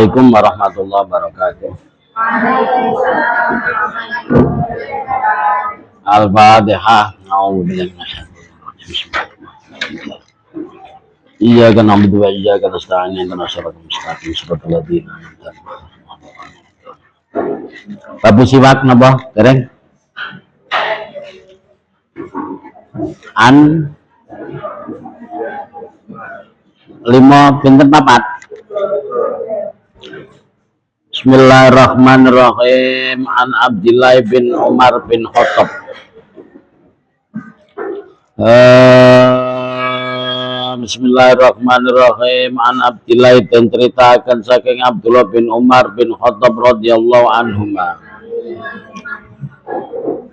Assalamualaikum warahmatullahi wabarakatuh. Al-Fatihah. A'udzubillahi Iyyaka na'budu wa iyyaka nasta'in ihdinas siratal mustaqim siratal ladzina an'amta 'alaihim. Babu siwak napa? Dereng? An 5 pinten papat. Bismillahirrahmanirrahim. An Abdillah bin Umar bin Khattab. Bismillahirrahmanirrahim. An Abdillah dan ceritakan saking Abdullah bin Umar bin Khattab radhiyallahu anhuma.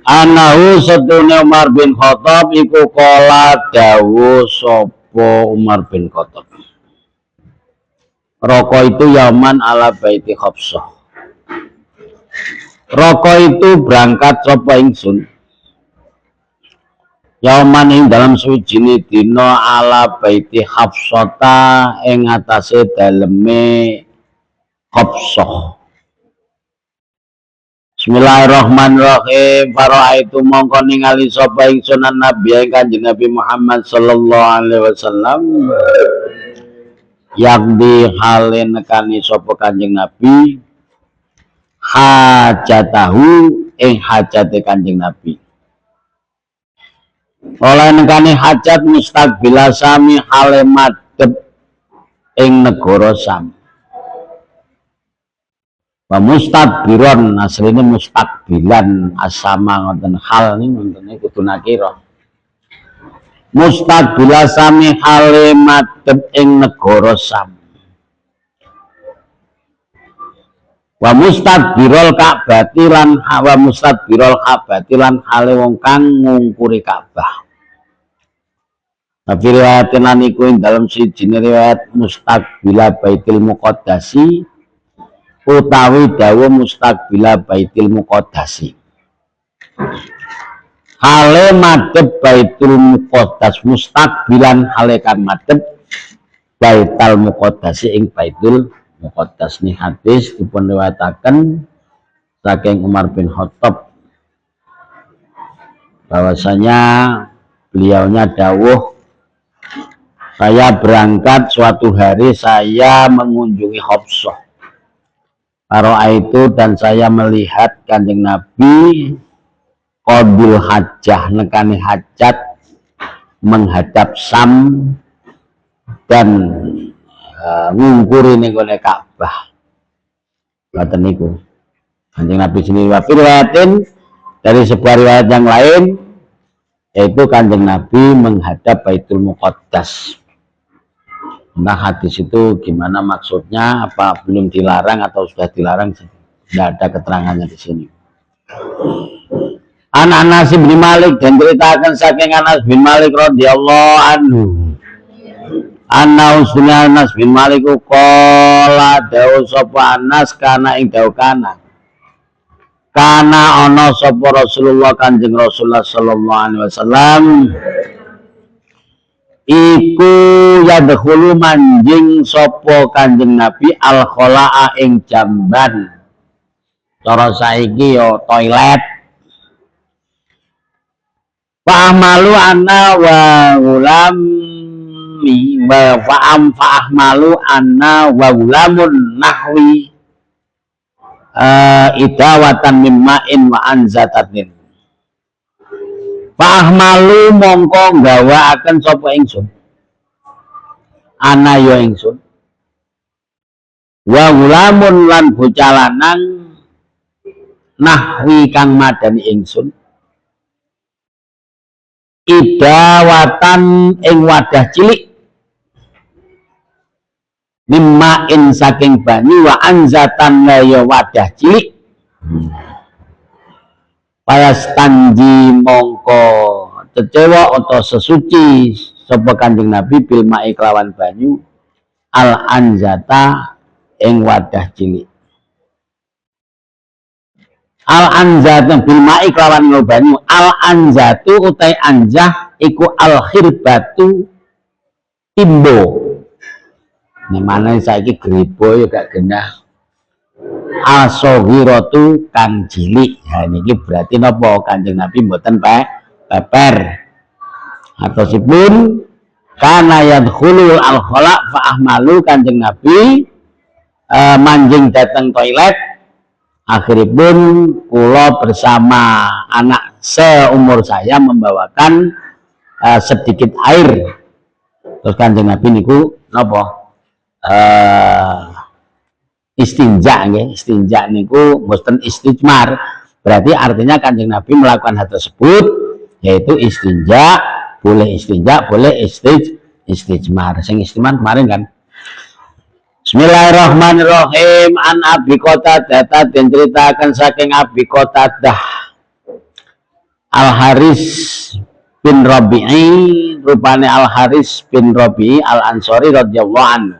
Anahu sedune Umar bin Khattab iku kala dawuh sapa Umar bin Khattab. Rokok itu yaman ala baiti Hafsah. Rokok itu berangkat sapa ingsun. Yaman ing dalam suwijine dina ala baiti Hafsata ing atase daleme Hafsah. Bismillahirrahmanirrahim. Faraitu mongko ningali sapa ingsun Nabi Kanjeng Nabi Muhammad sallallahu alaihi wasallam. Yakdi hale nekani sapa Kanjeng Nabi hajatahu ing hajate Kanjeng Nabi. Oleh nekani hajat mustaqbila sami hale madhep ing negara Sam. Wa mustaqbiron asline mustaqbilan asama ngoten hal niku ngoten kudu nakira. Mustaqbila sami hale madhep ing negara Sam. Wa mustaqbirul Ka'bati lan wa mustaqbirul Ka'bati lan hale wong kang ngungkuri Ka'bah. Tapi riwayatin lan iku ing dalem siji riwayat mustaqbila Baitul Muqaddasi utawi dawuh mustaqbila Baitul Muqaddasi. Hale madhep Baitul Muqaddas mustaqbilan hale kan madhep Baitul Muqaddasi ing Baitul Muqaddas. Ni hadis dipun riwayataken saking Umar bin Khattab bahwasanya beliaunya dawuh, saya berangkat suatu hari saya mengunjungi Hafsah. Itu dan saya melihat Kanjeng Nabi qadil hajjah nekani hajat menghadap Sam dan ngungkuri ning gone Ka'bah. Ngoten niku. Kanjeng Nabi sendiri wa riwayatin dari sebuah riwayat yang lain yaitu Kanjeng Nabi menghadap Baitul Muqaddas. Nah, hadis itu gimana maksudnya? Apa belum dilarang atau sudah dilarang? Tidak ada keterangannya di sini. Anas bin Malik dan ceritakan saking Anas bin Malik radhiyallahu anhu. Anas bin Malik qala dawu sapa Anas kana ing dawu kana. Kana ana sapa Rasulullah Kanjeng Rasulullah sallallahu alaihi wasallam iku yadkhulu manjing sapa Kanjeng Nabi al khalaa ing jamban. Cara saiki ya toilet. Fa'amalu anna wa gulami wa fa'amalu anna wa gulamun nahwi idawatan mimma'in wa anzatatin. Fa'ahmalu mongko gawa akan sapa ingsun ana ya ingsun wa gulamun lan bocah lanang nahwi kang madani ingsun idawatan ing wadah cilik mimma'in saking banyu wa anzatan ya wadah cilik. Payastanji mongko cecewa atau sesuci sapa Kanjeng Nabi bil ma'i kelawan banyu al anzata ing wadah cilik. Al anzatu bil ma'i kelawan banyu al anzatu utai anjah iku al khirbatu timbo. Nek mana saiki gripo ya gak genah. As-saghiratu kang cilik. Ha niki berarti napa Kanjeng Nabi mboten peper. Atosipun kana yadkhulul al-khala fa ahmalu Kanjeng Nabi manjing datang toilet. Akhiripun kula bersama anak seumur saya membawakan sedikit air. Terus Kanjeng Nabi niku napa? Istinja nggih. Istinja niku mboten istijmar. Berarti artinya Kanjeng Nabi melakukan hal tersebut yaitu istinja, boleh istinja, boleh istijmar. Sing istijmar kemarin kan. Bismillahirrahmanirrahim. An Abi Qatadah den ceritakan saking Abi Qatadah Al Haris bin Rabi'i, rupane Al Haris bin Rabi'i Al Ansori radhiyallahu anhu.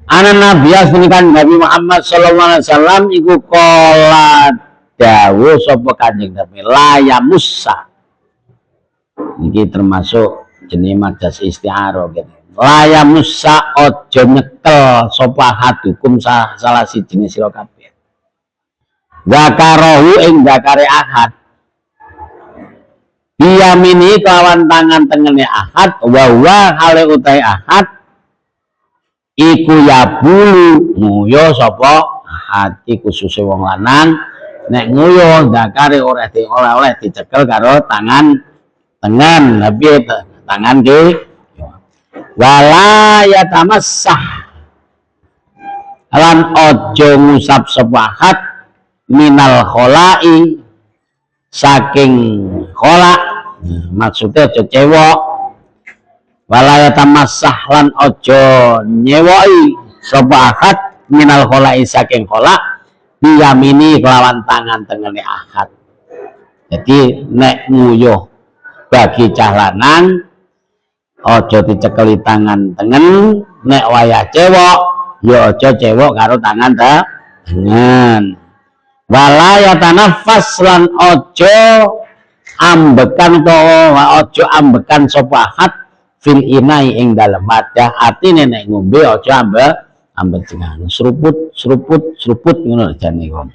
Ana Nabi asnikan Nabi Muhammad sallallahu alaihi wasallam iku qala dawuh sapa Kanjeng Nabi la yamussa. Niki termasuk jenenge majas isti'arah gitu. La yamussa aja nyekel sapa hadukum salah siji sira kabeh. Zakarahu ing zakare ahad. Biyamini kelawan tangan tengene ahad wa hale utai ahad iku yabulu nguyo sapa hati khususnya wong lanang nek nguyo zakare ora oleh dicekel karo tangan tengen tapi tangan ki wala yatamassah lan ojo ngusap sapa hat minal kholai saking kholak maksudnya ojo cewek wala yatamassah lan ojo nyewoi sapa ahad minal kholai saking kholak biyamini kelawan tangan tengene ahad. Jadi nek nguyuh bagi cah lanang ojo dicekeli tangan tengen, nek wayah cewek ya ojo cewek karo tangan tengen. Wala yatanafas lan ojo ambekan to ojo ambekan sapa ahad fil inai ing dalem wadah, artine nek ngombe aja ambek jenengan seruput ngono jane kon.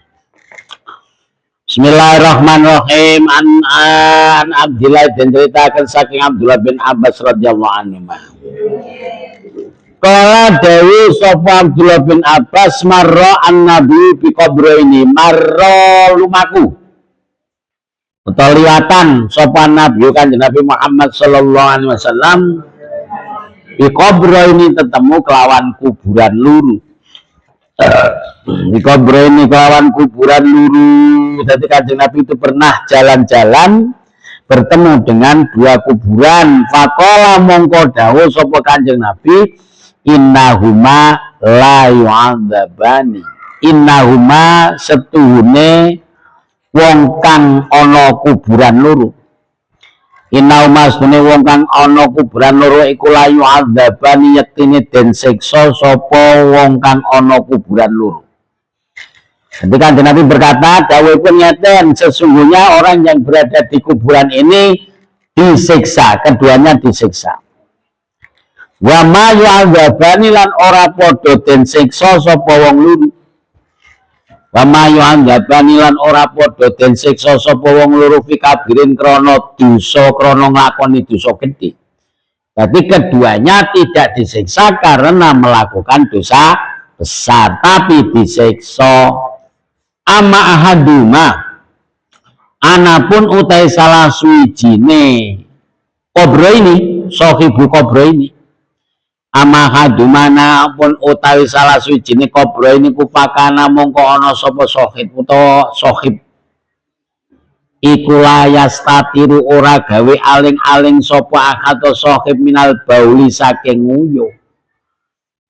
Bismillahirrahmanirrahim. An Abdillah den ceritakan saking Abdullah bin Abbas radhiyallahu anhu. Kala dewi sapa Abdullah bin Abbas marra an-nabi bi qabraini marra lumaku. Utawa liwatan sapa nabi Kanjeng Nabi Muhammad sallallahu alaihi wasallam di kubro ini ketemu kelawan kuburan luru. Di kubro ini kelawan kuburan luru. Jadi Kanjeng Nabi itu pernah jalan-jalan bertemu dengan dua kuburan. Faqala mongko dawuh sapa Kanjeng Nabi innahuma la yu'adzabani. Innahuma setuhune wong kang ana kuburan loro. Inna masune wong kang ana kuburan loro iku layu adzabani yektine den siksa sapa wong kang ana kuburan loro. Jadi Kanjeng Nabi berkata, dawuhipun ngeten, sesungguhnya orang yang berada di kuburan ini disiksa, keduanya disiksa. Wa ma yu'adzabani lan ora padha den siksa sapa wong loro. Wa ma yu'adzabani lan ora padha den siksa sapa wong loro fi kabirin krana dosa krana nglakoni dosa gedhe. Jadi keduanya tidak disiksa karena melakukan dosa besar, tapi disiksa. Amma ahaduma anapun utai salah suwijine kubro ini, sahibu kubro ini. Ama hadumana pun utawi salah suwijine kubro ini kupakana mongko ana sapa sahib utawa sahib iku layas tatiru ora gawe aling-aling sapa akhato sahib minal bauli saking nguyuh.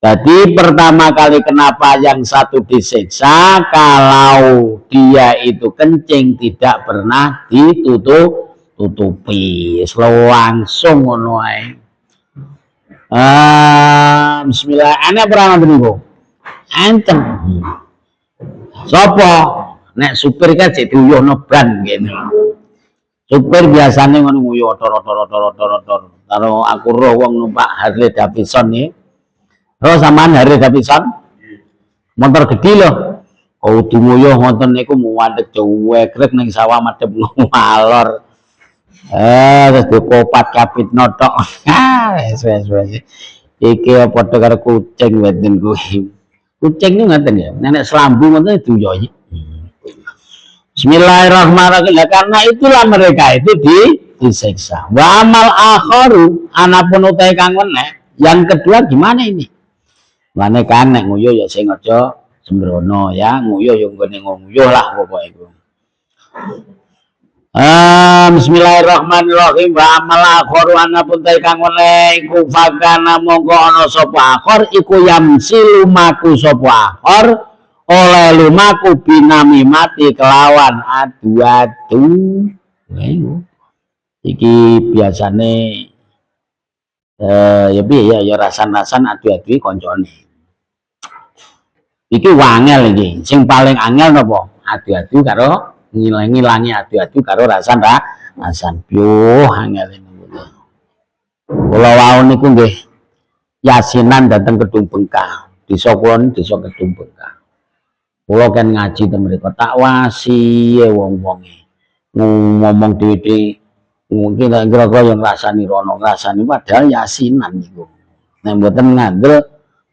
Jadi pertama kali kenapa yang satu disiksa kalau dia itu kencing tidak pernah ditutupi langsung ngono ae. Bismillah, ana pernah niku. Ancem. Sopo? Nek supir kan cek duyuhno ban ngene. Supir biasane ngono nguyuh tor. karo aku roh wong numpak Harley Davidson nih. Roh sampean Harley Davidson? Motor gede loh. Oh tumuyo wonten niku muwadhek cuwek rek ning sawah madhep ngalor. Terus dikopat kapit notok. Wes. Iki padha karo kucing weten kuwi. Kucing niku ngoten ya. Nenek selambu ngoten diuyohi. Bismillahirrahmanirrahim. Karena itulah mereka itu disiksa. Wa amal akharu anapun utahe kang meneh. Yang kedua gimana ini? Mane kan nek nguyuh ya sing aja sembrono ya, nguyuh ya nggone nguyuh lah pokoke iku. Bismillahirrahmanirrahim. Wa amal akharu anapun utahe kang meneh iku fakana mongko ana sapa akhir iku yamsi lumaku sapa akhir oleh lumaku binami mati kelawan adu-adu. Iki biasane ya piye ya rasan-rasan adu-adu koncone. Iki wangel iki. Sing paling angel napa? Adu-adu karo ngilangi adu-adu karo rasan. Yo angel niku. Kula wau niku nggih yasinan dateng Kedung Bengkah. Desa kula desa Kedung Bengkah. Kula kan ngaji ten mriku tak wasi wong-wonge. Ngomong dhewe mungkin kira-kira yang ngrasani rono ngrasani padahal yasinan niku. Nek mboten ngandel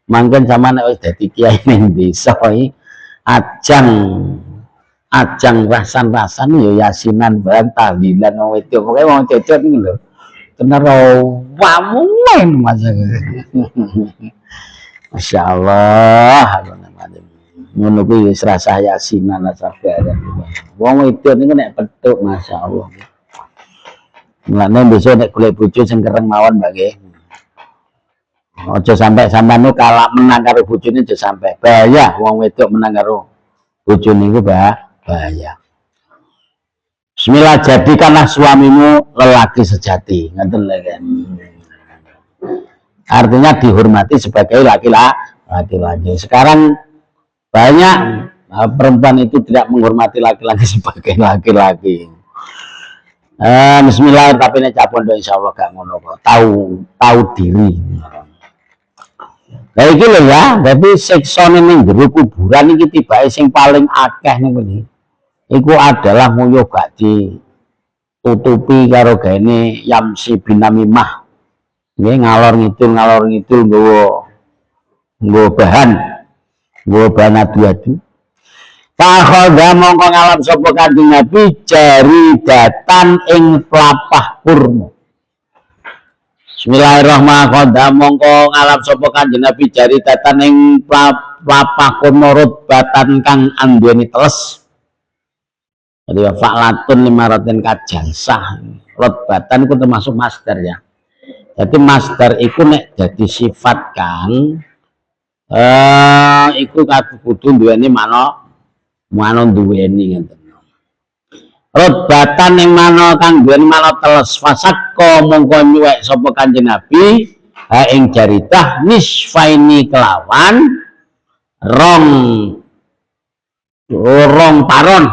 mangken sampean nek wis dadi kiai ning desa iki ajang rasan-rasan ya yasinan barang tahlilan wong wedok pokoke wong cecet niku lho. Tenar wamulen Mas. Masyaallah. Ngono kuwi wis rasah yasinan rasah bareng. Wong wedok niku nek petuk masyaallah. Mulane besok nek golek bojo sing kereng mawon Mbak nggih. Aja sampai sampean nu kalah menang karo bojone aja sampai. Bahaya wong wedok menang karo bojone niku bahaya. Bismillah, jadikanlah suamimu lelaki sejati. Ngoten lho kan. Artinya dihormati sebagai laki-laki. Sekarang banyak perempuan itu tidak menghormati laki-laki sebagai laki-laki. Bismillah, tapi nek capon do insyaallah gak ngono kok. Tahu diri. Lah iki lho ya, dadi siksane ning jero kuburan iki tibake sing paling akeh niku niki. Iku adalah nguyuh gak ditutupi karo gaene yamsi binamimah. Nggih ngalor ngidul nggawa bahan adu-adu. Takhoda mongko ngalap sapa Kanjeng Nabi jari datan ing plapah kurma. Bismillahirrahmanirrahim. Mongko ngalap sapa Kanjeng Nabi jari datan ing plapah kurma rutbatan kang anduweni teles. Jadi fa'latun limaratin kajalsah. Rutbatan itu termasuk masdar ya. Jadi masdar itu nek jadi sifat kang iku kudu duweni mana duweni ngoten. Rutbatan ing mana kang duweni mana teles fasakko mongko nyuwek sapa Kanjeng Nabi ha ing jaridah nisfaini kelawan rong paron.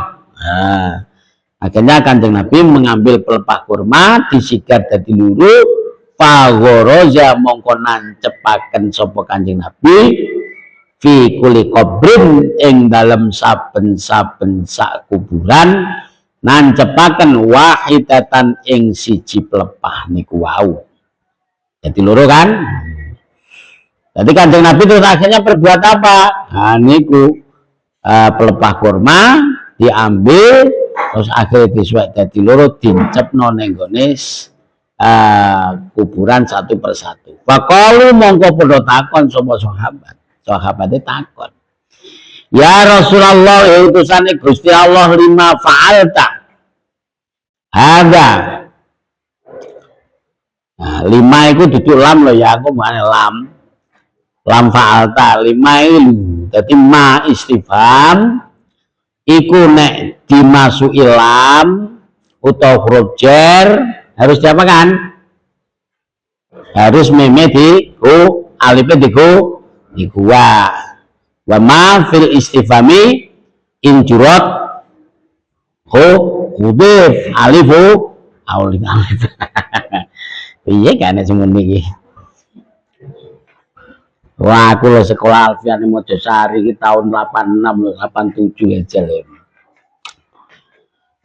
Akhirnya Kanjeng Nabi mengambil pelepah kurma disigar dadi luru fagoroza mongko nancepaken sapa Kanjeng Nabi fi kuli kubrin ing dalam saben-saben sak kuburan nancepaken wahidatan ing siji pelepah niku wau. Jadi loro kan? Jadi Kanjeng Nabi terus akhirnya berbuat apa? Nah niku pelepah kurma diambil terus akhirnya disuwek dadi loro dincepno ning gone kuburan satu persatu. Faqalu mongko padha takon sapa sahabate takon. Ya Rasulullah ya utusane Gusti Allah lima fa'alta. Ada. Nah, lima itu duduk lam loh ya aku mana lam fa'alta lima itu jadi ma istifham iku nek dimasuki lam utawa huruf jar harus diapakan? Harus meme di ku alifnya di gua wa ma fil istifhami injurat hu hudif alifu alif. Iya kan semen iki. Wah, aku lo sekolah Alfian di Mojosari ki tahun 86 lho, 87 ya jale.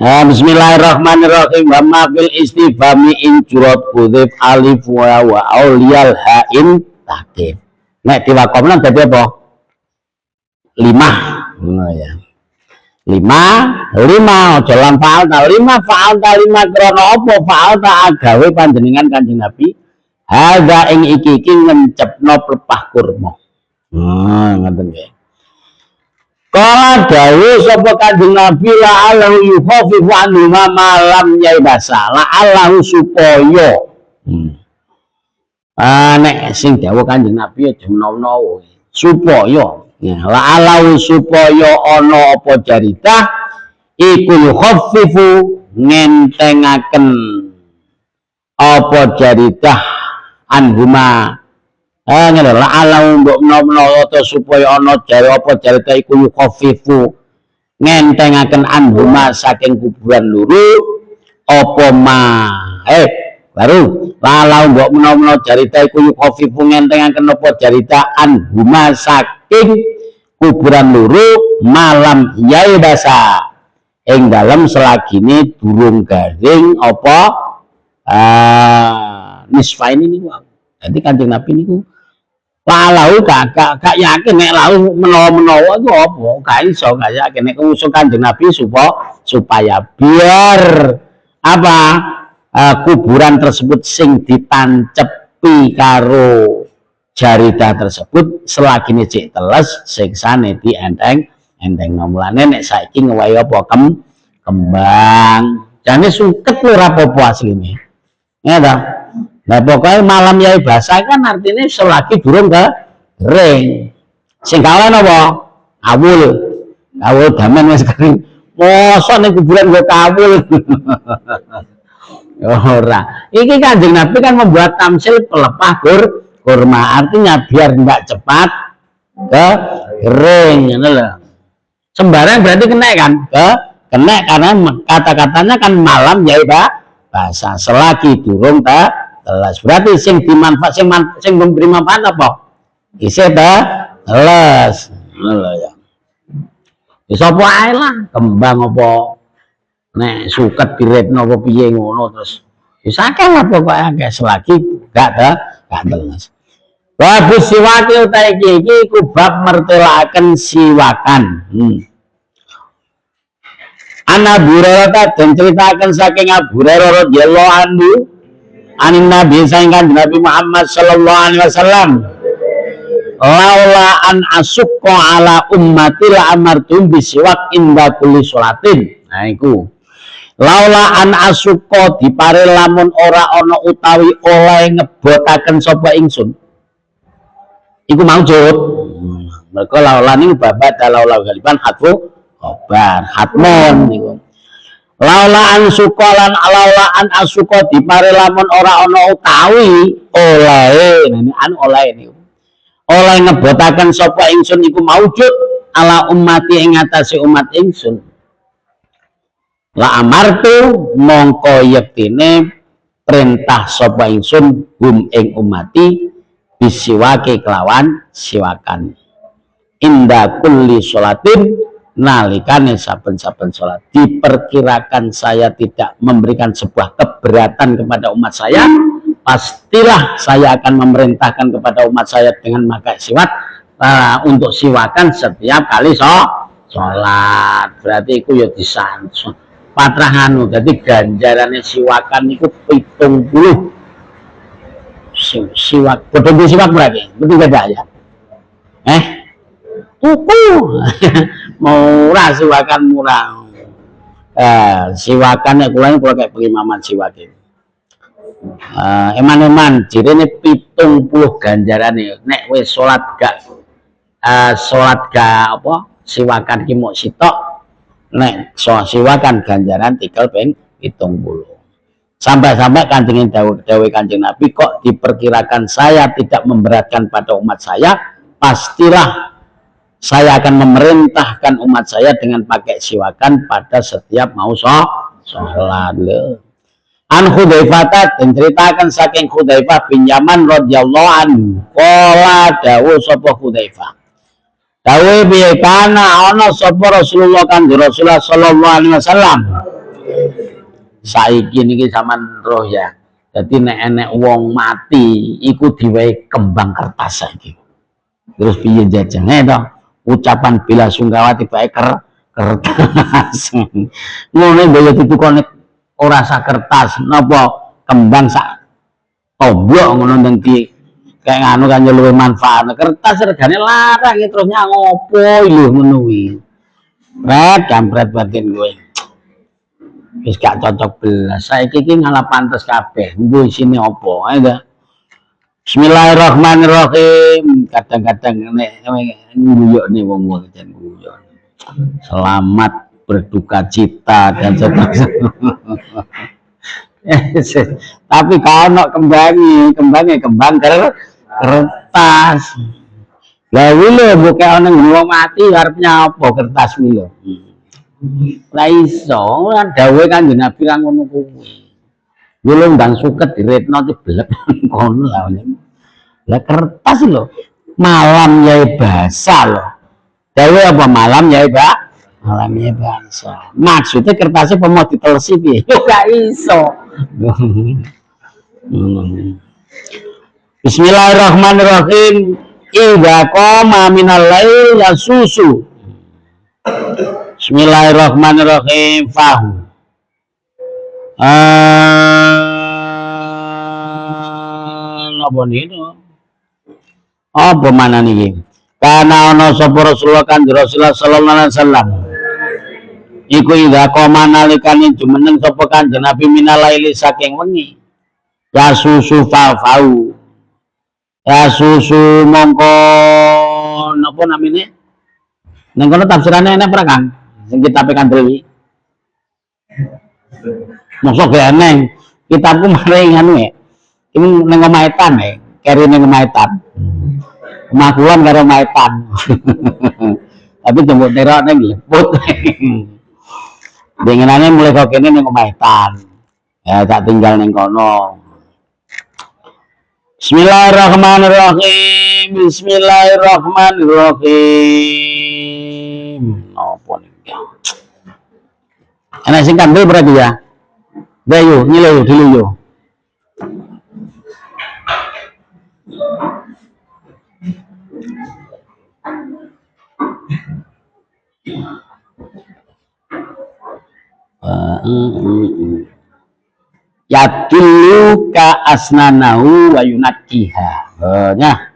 Bismillahirrahmanirrahim. Wa ma fil istifhami in jurat hudhif alif wa auliyal ha'in takif. Nek diwakomna dadi apa? 5. Ngono ya. 5 aja lan fa'alta 5 krana apa fa'alta agawe panjenengan Kanjeng Nabi hadza ing iki ngencepno plepah kurma. Ngoten nggih. Kala dawuh sapa Kanjeng Nabi la alahu yukhafifu anhu malam yaibasa la alahu supaya nek sing dawuh Kanjeng Nabi aja menawa supaya ya, la'alau supaya ana apa jaritah iku yukhaffifu ngentengaken apa jaritah anhuma ngene la'alau mbok menawa ta supaya ana jari apa jaritah iku yukhaffifu ngentengaken anhuma saking kuburan loro apa baru lalau mbok menawa jarita iku yukhaffifu ngentengaken apa jarita anhuma saking kuburan loro malam yai basa ing dalem selagine durung garing apa nisfain ini niku. Dadi Kanjeng Nabi niku lalau gak yakin nek lau menawa-menawa iku apa gak iso gak yakin nek usul Kanjeng Nabi supaya biar apa kuburan tersebut sing ditancepi karo jarita tersebut selagi ini cek teles siksane di enteng mulane nek saiki ngewahi apa kembang jane suket lho ora apa-apa asline ya ta nah pokoknya malam yai basah kan artinya selagi durung kering sing kawan apa awul damen wis kering mosok ning kuburan kok kawul. Ora. Iki Kanjeng Nabi kan membuat tamsil pelepah kurma. Artinya biar enggak cepat kering, ngono lho. Sembarang berarti kena kan? Kena karena kata-katanya kan malam ya bahasa selagi durung telas. Berarti sing dimanfaat sing memberi manfaat apa? Isih telas. Ngono lho ya. Wis apa ae lah, kembang apa nek suket direpno apa piye ngono terus wis akeh lah pokoke selagi gak teles. Bab siwak utahe iki bab mertelaken siwakan. Ana Hurairah den ceritaken saking Abu Hurairah radhiyallahu anhu anin Nabi saking Nabi Muhammad sallallahu alaihi wasallam laula an asukka ala ummati la amartum bisiwak inda kulli sholatin. Nah iku laula an asuko dipare lamun ora ana utawi oleh ngebotaken sapa ingsun iku maujud mergo laula niku babat laula galiban hatfu khobar hatmon niku laula an suko lan laula an asuko dipare lamun ora ana utawi oleh ini an oleh niku oleh ngebotaken sapa ingsun iku maujud ala ummati ing atase umat ingsun la amartu mongko yektine perintah sapa ingsun hum ing umati bisiwake kelawan siwakan inda kulli sholatin nalikane saben-saben salat. Diperkirakan saya tidak memberikan sebuah keberatan kepada umat saya, pastilah saya akan memerintahkan kepada umat saya dengan memakai siwak untuk siwakan setiap kali sholat. Berarti itu ya disansun patrahanu, jadi ganjarannya siwakan itu 70 siwak, betul siwak berarti, betul beda ya? Tuku murah siwakan murah. Siwakan ya kulanya kalau kayak pengimaman siwak itu. Eman-eman, jadi ini 70 ganjarannya. Nek wes sholat gak apa siwakan kimuk sitok. Nek siwakan ganjaran tinggal peng 70. Sampai-sampai Kanjeng Dawe Kanjeng Nabi kok diperkirakan saya tidak memberatkan pada umat saya, pastilah saya akan memerintahkan umat saya dengan pakai siwakan pada setiap mau sholat. An Hudzaifah dan ceritakan saking Hudzaifah bin Yaman radhiyallahu anhu qala dawu sapa Hudzaifah dawu piye kana ana sapa Rasulullah kan Rasulullah sallallahu alaihi wasallam saiki niki sampean roh ya dadi nek enek wong mati iku diwehi kembang kertas saiki terus piye jajane to ucapan bela sungkawa tibae kertas ngono boyo ditukone ora sak kertas napa kembang sak tombok ngono ndang di kayak nganu kan luwih manfaat kertas regane larang terus nyang opo lho ngono kuwi red kampret batin kowe wis gak cocok belas saiki iki ngalah pantes kabeh nggo isine opo ayo Bismillahirrahmanirrahim kadang-kadang nek nguyokne wong-wong jan guyon selamat berduka cita dan seterusnya. Tapi kalau kembangnya kembang kertas. Lah wile buka orang wong mati arepnya apa kertas wile. Lah iso dawuhe Kanjeng Nabi kan ngono kuwi. Yo ndang suket diretno dibelek kono lah. Lah kertas lho. Malam yai basah lho. Dawuhe apa malam yai malamnya bangsa. Maksudnya kertasnya mau ditelesi piye? Yo gak iso. Bismillahirrahmanirrahim. Idza qama minal lail yasusu. Bismillahirrahmanirrahim. Fahu. Napa niku? Apa mana niki? Kana ana sapa Rasulullah kan Rasulullah sallallahu alaihi wasallam. Iku idza qoma nalikane jumeneng sapa Kanjeng Nabi minalaili saking wengi. Ya susu fau. Ya susu mongko napa namine? Ning kono tafsirane enek ora Kang? Sing kitabe Kandrewi. Mosok gak eneng. Kitabku mari nganu ya. Ini ning omahe Etan ya, keri ning omahe Etan. Omah kula karo omahe Etan. Tapi jembut terok ning leput. Dinginane mulai kok kene ning omahe Etan. Ya tak tinggal ning kono. Bismillahirrahmanirrahim. Bismillahirrahmanirrahim. Napa niki? Enak sing kandel berarti ya. Bayu, nyilih dulu yo. Yadullu ka asnanahu wa yunakkiha. Nah.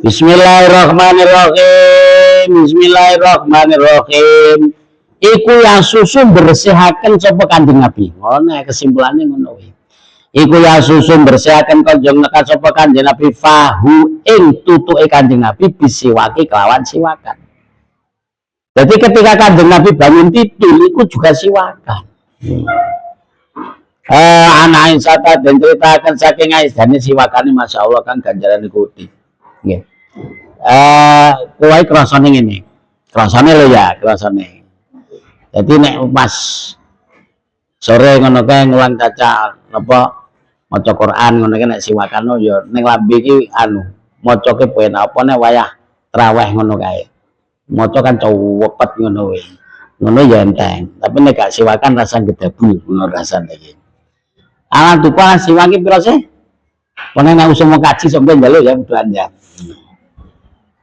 Bismillahirrahmanirrahim. Bismillahirrahmanirrahim. Iku yang susu bersihaken sapa Kanjeng Nabi. Ngono kesimpulannya ngono kuwi. Iku ya susu bersihaken Kanjeng sapa Kanjeng Nabi fahu ing tutuke Kanjeng Nabi bisiwaki kelawan siwakan. Jadi ketika Kanjeng Nabi bangun tidur itu juga siwakan. Anak Aisyah dan ceritakan saking Aisyah ini siwakannya Masya Allah kan ganjaran ikuti. Nggih. Kuwi krasane ngene. Krasane lho ya, krasane. Jadi nek pas sore ngono kae ngulang caca napa maca Quran ngono kae nek siwakan ya ning lambe iki anu macake ben apa nek wayah traweh ngono kae. Maca kan cowepet ngono kuwi. Ngono ya enteng. Tapi nek gak siwakan rasa gedabul ngono rasane iki. Alang dupa siwaki pira sih? Ponen nek usum kaji sampe njaluk ya mudahan ya.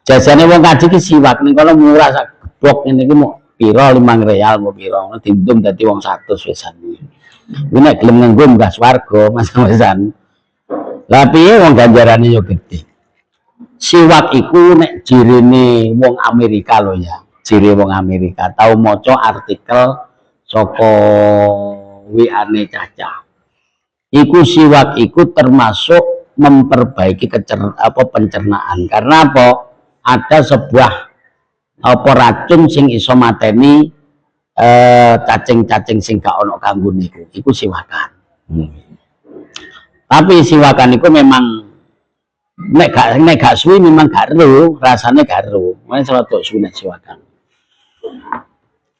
Jasane wong kaji ki siwak ning kono murah sak gebok ngene iki mok pira 5 real mau pira ngono dindum dadi wong 100 wisan. Kuwi nek gelem nganggo mbah swarga mas-masan. Lah piye wong ganjarane yo gede. Siwak iku nek jirine wong Amerika lho ya. Jire wong Amerika tau maca artikel saka WA-ne Caca. Iku siwak iku termasuk memperbaiki pencernaan. Karena apa? Ada sebuah racun sing iso mateni cacing-cacing sing gak ono kanggo niku. Iku siwakan. Tapi siwakan iku memang nek gak suwi memang gak ero, rasane gak ero. Mene selodok suwi nek siwakan.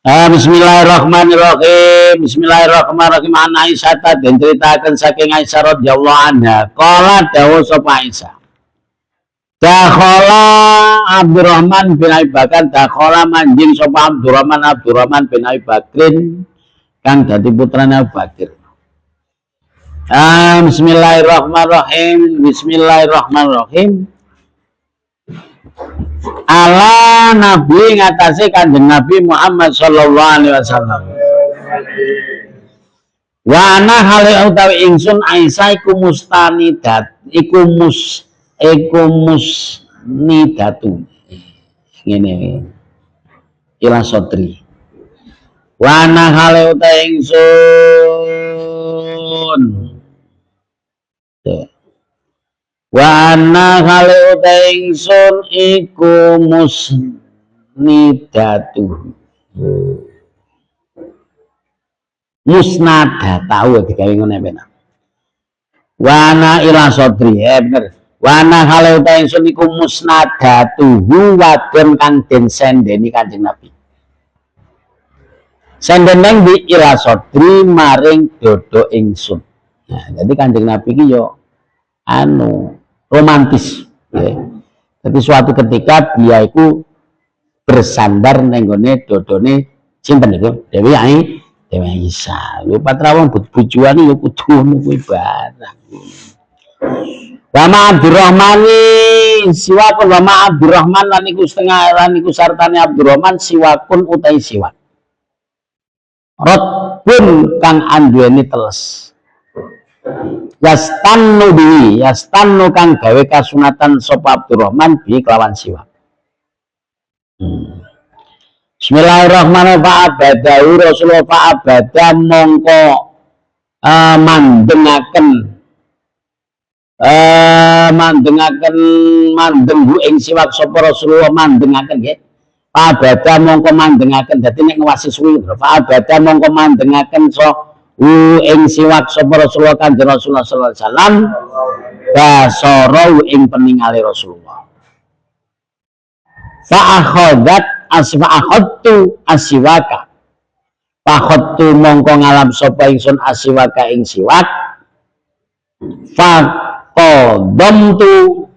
Bismillahirrahmanirrahim. Bismillahirrahmanirrahim. An Aisyah den ceritakan saking Aisyah radhiyallahu anha. Qala dawuh sapa Aisyah. Dakhala Abdurrahman bin Abi Bakar, dakhala manjing sapa Abdurrahman bin Abi Bakrin kang dadi putrane Abu Bakar. Bismillahirrahmanirrahim. Bismillahirrahmanirrahim. Ala Nabi ngatasi Kanjeng Nabi Muhammad sallallahu alaihi wasallam. Wa ana hale utawi ingsun Aisyah iku mustanidat, iku musnidatu. Ngene. Ila sotri. Wa ana hale utawi ingsun. Wa anna hale utawi ingsun iku musnidatu. Musnada tahu digawe ngene bener. Wa ana ila sodri, bener. Wa ana hale utawi ingsun iku musnadatu wadon kang den sendeni Kanjeng Nabi. Sendeneng di ila sodri maring dodo ingsun. Nah, jadi Kanjeng Nabi iki yo romantis ya. Jadi suatu ketika dia itu bersandar nenggone dodone sinten niku Dewi Aisyah. Lho patrawon bujuan yo kudu ngono kuwi barang. Wa ma Abdurrahman siwakun wa ma Abdurrahman lan iku setengah lan iku sartane Abdurrahman siwakun utai siwak. Rotbun kang anduweni teles. Yastannu kang gawe kasunatan sapa Abdurrahman bi kelawan siwak. Bismillahirrahmanirrahim. Fa'abadahu Rasulullah fa'abada mongko mandenghu ing siwak sapa Rasulullah mandengaken nggih. Fa'abada mongko mandengaken dadi nek ngwasi suwi fa'abada mongko mandengaken ing siwak sapa Rasulullah Kanjeng Rasulullah sallallahu alaihi wasallam basara ing peningale Rasulullah. Fa'akhadtu asiwaka. Fa'akhadtu mongko ngalam sapa ingsun asiwaka ing siwak. Faqadamtu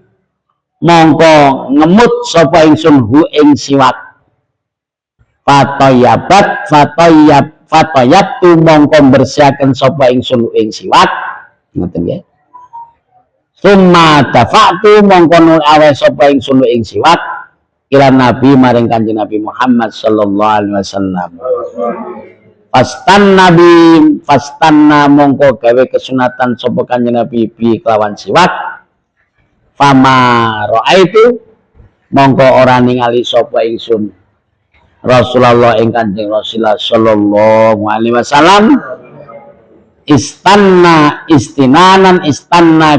mongko ngemut sapa ingsun hu ing siwak. Fatayabtu mongko bersihaken sapa ingsun ing siwak. Ngoten nggih. Summa dafa'tu mongko awe sapa ingsun ing siwak ila Nabi maring Kanjeng Nabi Muhammad sallallahu alaihi wasallam. Fastanna mongko gawe kesunatan sapa Kanjeng Nabi bi kelawan siwak. Fama raaitu mongko ora ningali sapa ingsun Rasulullah ing Kanjeng Rasulullah sallallahu alaihi wasallam istanna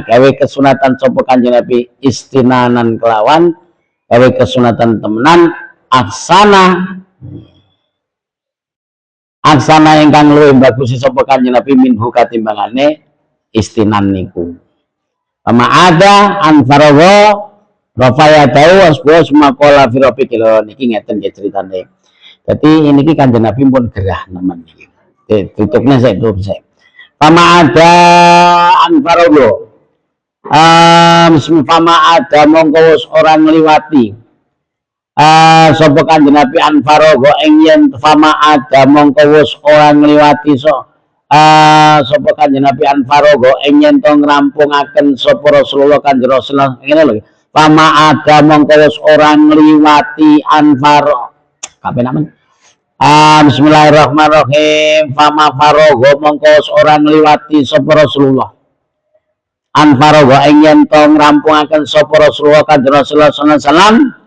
gawe kesunatan sapa Kanjeng Nabi istinanan kelawan gawe kesunatan temenan aksana ingkang luwih bagus sapa Kanjeng Nabi minhu katimbangane istinan niku. Ama ada anfarogo Rafaya tahu asbos makola firopikil niki ngeten nggih ceritane. Jadi ini Kanjeng Nabi pun gerah nemen iki. Tutupnya saya tutup saya. Fama ada anfarogo. Fama ada mongko wis ora ngliwati. Sapa Kanjeng Nabi anfarogo ing yen fama ada mongko wis ora ngliwati sapa Kanjeng Nabi anfarogo ing yen to ngrampungaken sapa Rasulullah Kanjeng Rasulullah ngene lho. Fama ada mongko wis ora ngliwati anfaro. Kapenamen? Bismillahirrahmanirrahim. Fama farogo mongko wis ora ngliwati sapa Rasulullah. Anfarogo ing yen to ngrampungaken sapa Rasulullah Kanjeng Rasulullah sallallahu alaihi wasallam.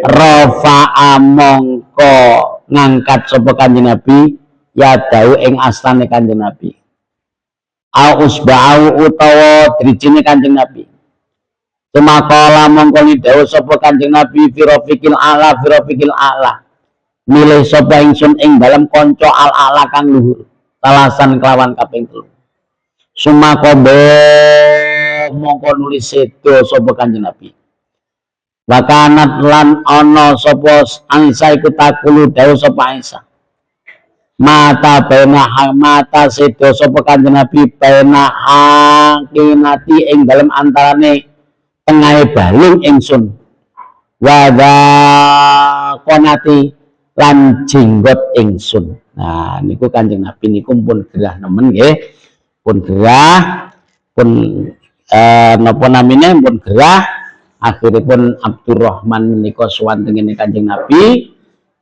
Rafa'a mongko ngangkat sapa Kanjeng Nabi ya dau ing astane Kanjeng Nabi. Ausba'u utawa drijine Kanjeng Nabi. Semakala mongko dawuh sapa Kanjeng Nabi firofikil a'la milih sapa ingsun ing dalam kanca al-a'la kang luhur talasan kelawan kaping 3. Sumakobo mongko nulis sedo sapa Kanjeng Nabi. Wakanat lan ana sapa Aisyah iku takulu dawuh sapa Aisyah. mata sedo sapa Kanjeng Nabi baina hakinati ing dalem antarane tengahe balung ingsun wa konati lan jenggot ingsun. Nah niku Kanjeng Nabi niku pun gerah nemen nggih, pun gerah, pun napa namine pun gerah. Akhiripun Abdurrahman menika sowan tengene Kanjeng Nabi.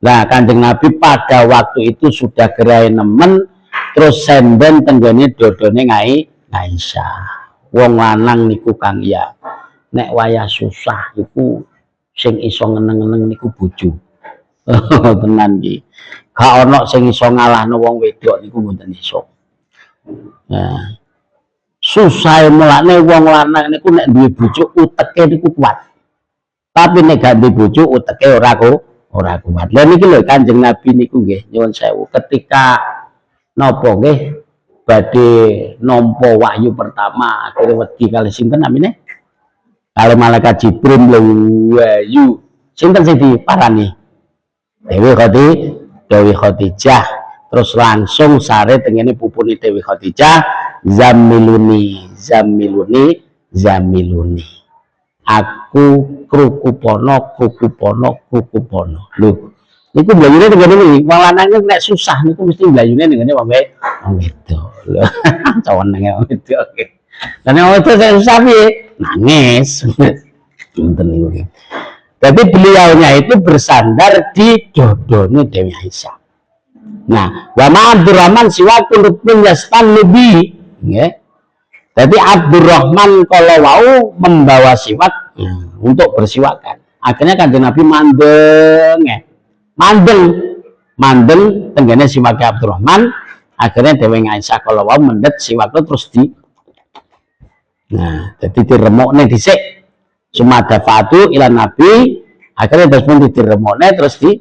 Nah Kanjeng Nabi pada waktu itu sudah gerah nemen, terus senden tenggene dodone Aisyah. Wong lanang niku Kang ya, nek wayah susah iku sing iso ngeneng-ngeneng niku bojo. Tenan iki. Gak ono sing iso ngalahno wong wedok niku mboten iso. Nah, susah mulane wong lanang niku nek duwe bojo uteke niku kuat. Tapi nek gak duwe bojo uteke ora kuat. Lha niki lho Kanjeng Nabi niku nggih nyuwun sewu ketika napa nggih badhe nampa wahyu pertama akhire wedi kali sinten namine? Kali malaikat Jibril wahyu. Sinten sing diparani? Dewi Khadijah. Terus langsung sare tengene pupune Dewi Khadijah, zamiluni. Aku kruku pono. Lho, niku blayune tengene iki, wong lanang nek susah niku mesti blayune tengene wong wedok. Lho, cawenenge wong wedok. Lah nek wong wedok susah piye? Nangis. Ngoten niku. Jadi beliaunya itu bersandar di dodone Dewi Aisyah. Nah, wa ma Abdurrahman siwakun rukun yastan lebih, ya. Jadi Abdurrahman kalau mau membawa siwak untuk bersiwakan. Akhirnya Kanjeng Nabi mandeng tenggene siwaknya Abdurrahman. Akhirnya Dewi Aisyah kalau mau mendet siwaknya terus di. Nah, jadi diremokne dhisik. Sumada fatu ila Nabi, akhirnya terus pun diremokne terus di.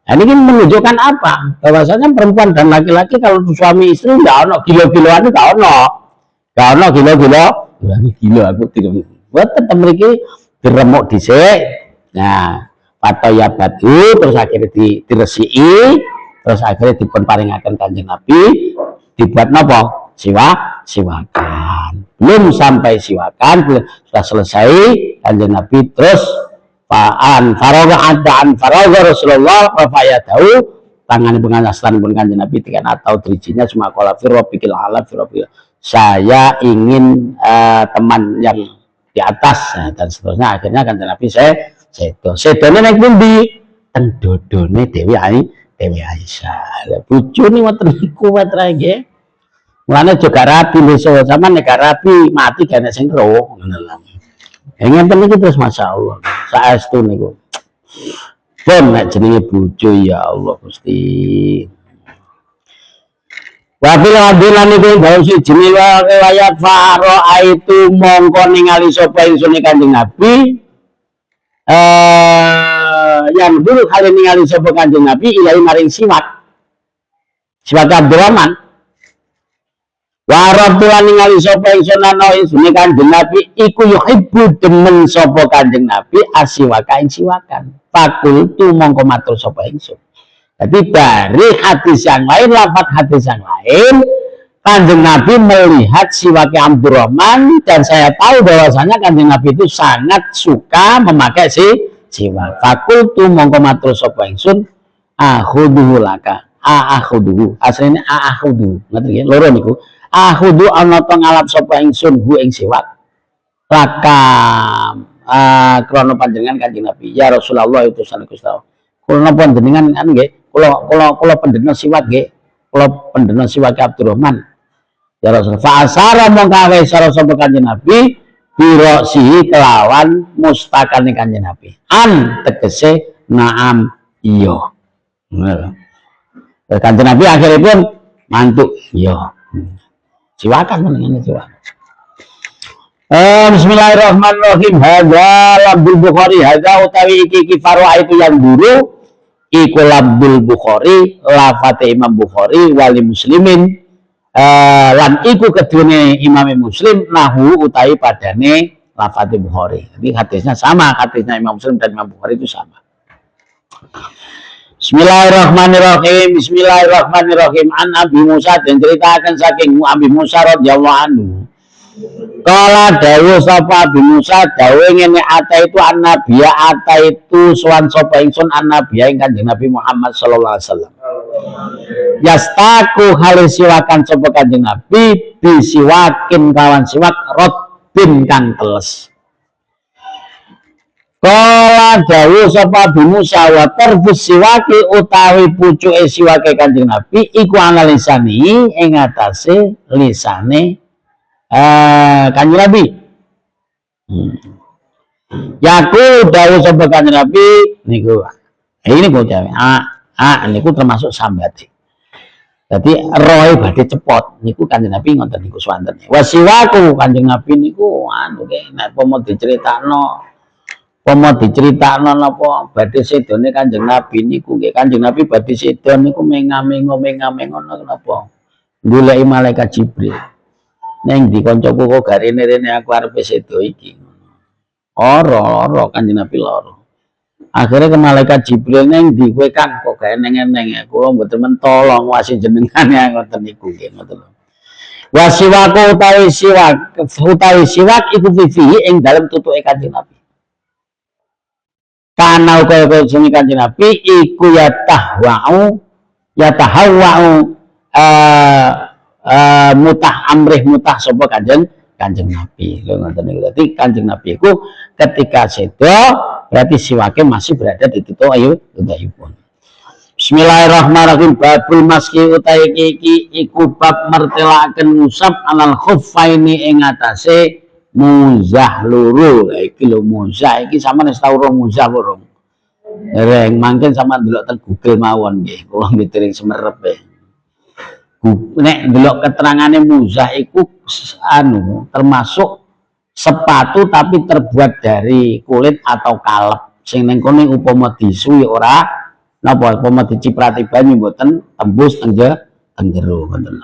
Nah, ini kan menunjukkan apa? Bahwasanya perempuan dan laki-laki kalau suami istri nggak ono gilo-giloan, nggak ono gilo aku tidak. Buat tetap mereka diremuk dhisik. Nah, patoya batu terus akhirnya diresiki, terus akhirnya dipun paringaken Kanjeng Nabi, dibuat nopo? Siwakan. Belum sampai siwakan, sudah selesai Kanjeng Nabi terus faroga Rasulullah tahu tangan pengasasan pun Kanjeng Nabi tiga atau dirijinya semua kola firwapikil ala firwapikil. Saya ingin teman yang di atas dan seterusnya. Akhirnya Kanjeng Nabi sedone nek pundi teng dodone Dewi Aisyah. Bojone wonten niku wae nggih. Mulane juga rapi besok sama nek rapi mati gak sing ro ngono lho. Ngenten iki terus masyaallah. Saestu niku. Pun nek jenenge bojo ya Allah Gusti. Wa fil hadilan niku gawe siji riwayat faro itu mongko ningali sapa ingsun Kanjeng Nabi. Yang dulu kali ningali sapa Kanjeng Nabi ilahi maring siwak. Siwak Abdurrahman. Warabtulan ningali sapa ingsun ana isune Kanjeng Nabi iku yuhibbu demen sapa Kanjeng Nabi asiwaka ing siwakan. Fakultu mongko matur sapa ingsun. Jadi dari hadis yang lain, lafaz hadis yang lain, Kanjeng Nabi melihat siwak Abdurrahman dan saya tahu bahwasanya Kanjeng Nabi itu sangat suka memakai siwak. Fakultu mongko matur sapa ingsun akhuduhu laka. Akhuduhu. Asline akhuduhu. Ngerti nggih? Loro niku. Ahudu ana to ngalap sapa ingsun hu ing siwak laka krana panjenengan Kanjeng Nabi ya Rasulullah itu Gusti Allah kula napa panjenengan kan nggih kula pendeno siwak nggih kula pendeno siwak Abdurrahman ya Rasul fa asara mongko isara sapa Kanjeng Nabi birosi kelawan mustakane Kanjeng Nabi tegese naam iya Kanjeng Nabi akhiripun mantuk iya siwakan menengane siwakan. Bismillahirrahmanirrahim. Hadza labdul Bukhari. Hadza utawi iki farwa itu yang dulu iku labdul Bukhari, lafate Imam Bukhari wali muslimin lan iku kedune Imam Muslim nahu utawi padane lafate Bukhari. Jadi hadisnya sama, hadisnya Imam Muslim dan Imam Bukhari itu sama. Bismillahirrahmanirrahim. Bismillahirrahmanirrahim. An Abi Musa dan ceritakan saking Abi Musa radhiyallahu anhu. Kala dawu sapa Abi Musa dawu ngene ata itu annabiya ata itu sowan sapa ingsun annabiya ing Kanjeng Nabi Muhammad sallallahu alaihi wasallam. Yastaku halis siwakan sapa Kanjeng Nabi bisiwakin kawan siwak rotbin kang teles. Kala dawu sapa Abi Musa wa tarbus siwaki utawi pucuke siwake Kanjeng Nabi iku ana lisani ing atase lisane Kanjeng Nabi. Yaku dawu sapa Kanjeng Nabi niku. Ini bocah. Niku termasuk sambat. Jadi roe badhe cepot niku Kanjeng Nabi ngoten niku swanten. Wasiwaku Kanjeng Nabi niku anu nek pomo diceritakno napa badhe sedone Kanjeng Nabi niku nggih Kanjeng Nabi badhe sedon niku menga-mengo napa goleki malaikat Jibril. Neng di koncoku kok garene rene aku arep sedo iki. Ora Kanjeng Nabi lara. Akhirnya ke malaikat Jibril neng di kowe kan kok gawe neng-neng kula mboten mentolong wasi jenengane ngoten niku nggih ngoten. Wasiwaku utawi siwak iku fihi ing dalem tutuke Kanjeng Nabi. Kana kaya jeneng Kanjeng Nabi iku yatahwa'u mutah amrih mutah sapa Kanjeng Nabi. Lho ngoten niku. Dadi Kanjeng Nabi iku ketika sedo berarti siwake masih berada di tutuk ayunipun. Bismillahirrahmanirrahim. Babul maski utawi iki iku bab mertelaken ngusap alal khuffaini ing atase muzah loro. Iki lho muzah iki sampeyan wis tau ro muzah urung? Dereng mangken sampeyan delok teng Google mawon nggih. Kula mitering semerep e. Nek delok keterangane muzah iku termasuk sepatu tapi terbuat dari kulit atau kalep. Sing ning kene upama disu ya ora napa upama diciprati banyu mboten tembus teng jero ngoten.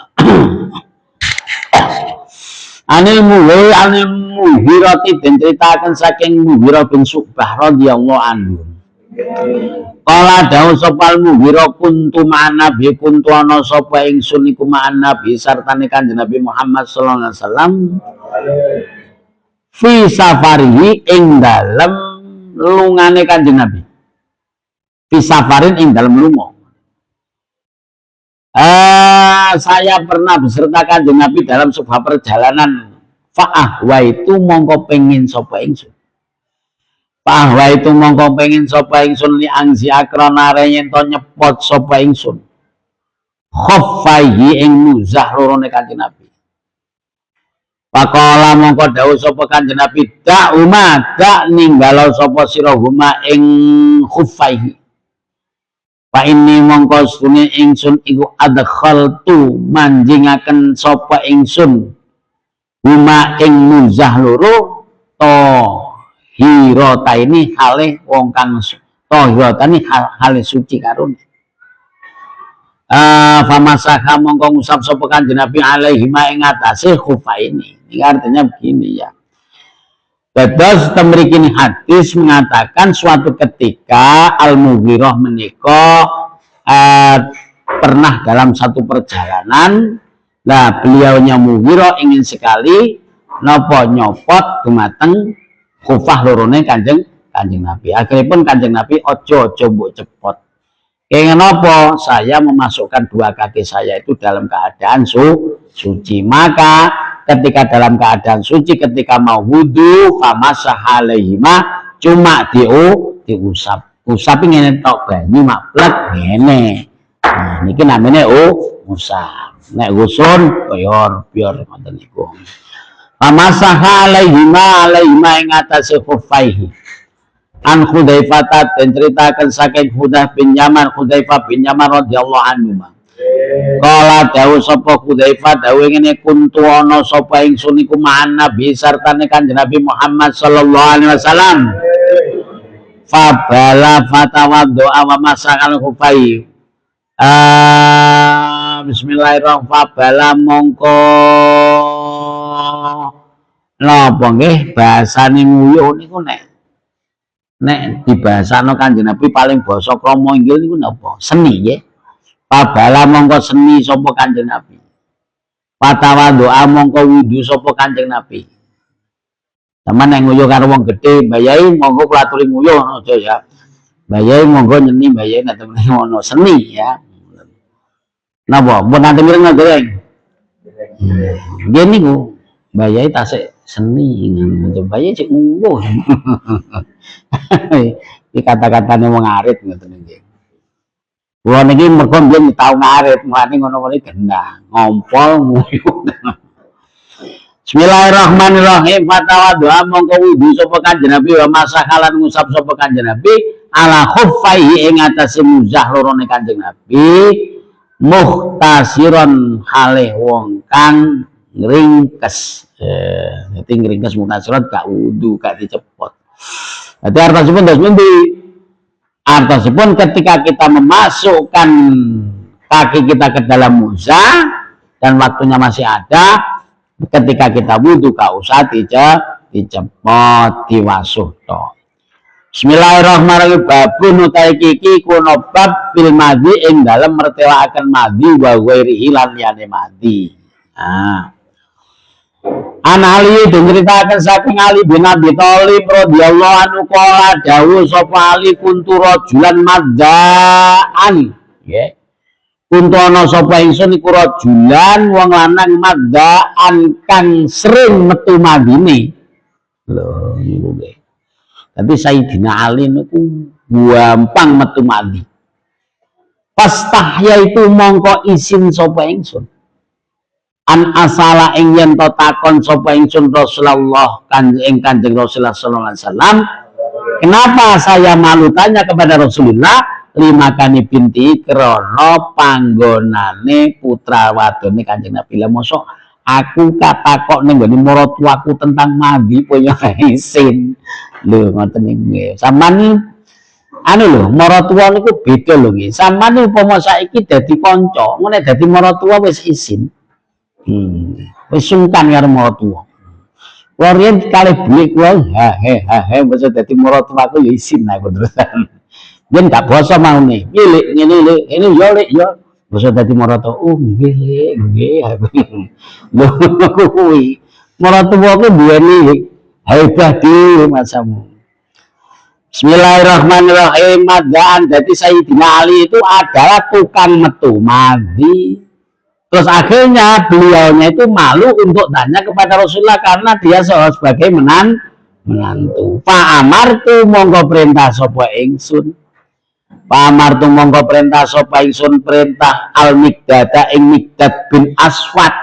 Anil Mughirati den critaken saking Mughirah bin Syu'bah radhiyallahu anhu. Kala dawuh sapa Mughirah kuntu ma'anabi kuntu ana sapa ingsun iku ma'anabi sartane Kanjeng Nabi Muhammad sallallahu alaihi wasallam fi safarihi ing dalem lungane Kanjeng Nabi. Fi safarin ing dalem lunga. Saya pernah beserta Kanjeng Nabi dalam sebuah perjalanan. Fa'ahwa itu mongko pengin sapa ingsun. Fa'ahwa itu mongko pengin sapa ingsun li angzi akrana yen to nyepot sapa ingsun. Khaffaihi ing muzah lorone Kanjeng Nabi. Pakola mongko dawuh sapa Kanjeng Nabi dak ninggalo sapa sira huma ing khuffaihi. Fa inni mongko sune ingsun iku adkhaltu manjingaken sapa ingsun huma ing muzah loro to hirota ini hale wong kang tohirota ini hale suci karone. Famasakha mongko ngusap sapa Kanjeng Nabi alaihi ma ing atase khufaini. Ini artinya begini ya. Terus mriki hadis mengatakan suatu ketika Al-Mughirah menika pernah dalam satu perjalanan. Nah, beliaunya Mughirah ingin sekali napa nyopot dumateng khufah lorone Kanjeng Nabi. Akhirnya pun Kanjeng Nabi ojo mbok cepot. Kenging napa saya memasukkan dua kaki saya itu dalam keadaan suci. Maka ketika dalam keadaan suci ketika mau wudu famasah alaihima cuma diusap. Usap ngene tok banyu maplek ngene. Nah, niki namanya usap. Nek gusun koyor biar ngoten niku. Famasah alaihima ing atase khuffaihi. An Hudzaifah dan ceritakan saking Hudzaifah bin Yaman radhiyallahu anhu. Kala dawuh sapa Hudzaifah dawuh ngene kuntu ana sapa ingsun iku ma'an Nabi sartane Kanjeng Nabi Muhammad sallallahu alaihi wasallam. Fabala fatawaddu wa masakal khufai. Bismillahirrahmanirrahim. Fabala mongko napa nggih basane nguyuh niku nek nek dibahasano Kanjeng Nabi paling basa krama inggil niku napa? Seni nggih. Pabala mongko seni sapa Kanjeng Nabi. Patawadhu'a mongko wudu sapa Kanjeng Nabi. Sampeyan nek nguyuh karo wong gedhe, mbayai monggo kula aturi nguyuh aja ya. Mbayai monggo nyeni mbayai nek temen ngono seni ya. Napa? Mun nanti mireng goreng. Nggih niku mbayai tasik seni mbayai cek nguyuh. Iki kata-katane wong arit ngoten nggih. Kula niki mergo mbiyen tau ngarit, mulane ngono-ngono gendang, ngompol nguyuh. Bismillahirrahmanirrahim. Fatawadhu'a mongko wudu sapa Kanjeng Nabi wa masakalan ngusap sapa Kanjeng Nabi ala khuffaihi ing atase muzah lorone Kanjeng Nabi muhtasiron hale wong kang ngringkes. Dadi ngringkes muhtasiron gak wudu, gak dicepot. Dadi artosipun dos pundi? Artosipun ketika kita memasukkan kaki kita ke dalam muzah dan waktunya masih ada, ketika kita wudhu gak usah dicepot, diwasuh to. Bismillahirrahmanirrahim. Babun utai kiki kuno bab fil madhi ing dalem mertewakaken madhi wa ghairihi lan liyane madhi. An Ali diceritakan saking Ali bin Abi Thalib radhiyallahu anhu qala dawuh sapa Ali kuntu rajulan maddaan nggih. Kuntu ana sapa ingsun iku rajulan wong lanang maddaan kang sering metu madine. Lho niku nggih. Tapi Sayyidina Ali niku gampang metu madi. Pastahya itu mongko isin sapa ingsun. An asala ing yen to takon sapa ingsun Rasulullah Kanjeng Rasulullah sallallahu alaihi wasallam, kenapa saya malu tanya kepada Rasulullah lima kani binti krana panggonane putra wadone Kanjeng Nabi. Lah mosok aku katakok ning nggone maratuaku tentang mandi punya isin. Lho ngoten nggih. Sampeyan anu lho, maratua niku beda lho nggih. Sampeyan upama saiki dadi kanca, ngene dadi maratua wis isin. Wis sungkan karo maratua. Kuwi riyen kalih bulik kuwi he wis dadi maratuaku ya isin aku terusan. Yen gak basa maune. Milik ngene lho, ini yo lek yo. Basa dadi maratua. Oh nggih, nggih. Lho kuwi. Maratua ku duweni hebat di masamu. Bismillahirrahmanirrahim. Madaan jadi Sayyidina Ali itu adalah tukang metu madi. Terus akhirnya beliaunya itu malu untuk tanya kepada Rasulullah karena dia sebagai menantu. Pak Amartu monggo perintah sapa ingsun. Pak Amartu monggo perintah sapa ingsun perintah Al-Miqdad ing Miqdad bin Aswad.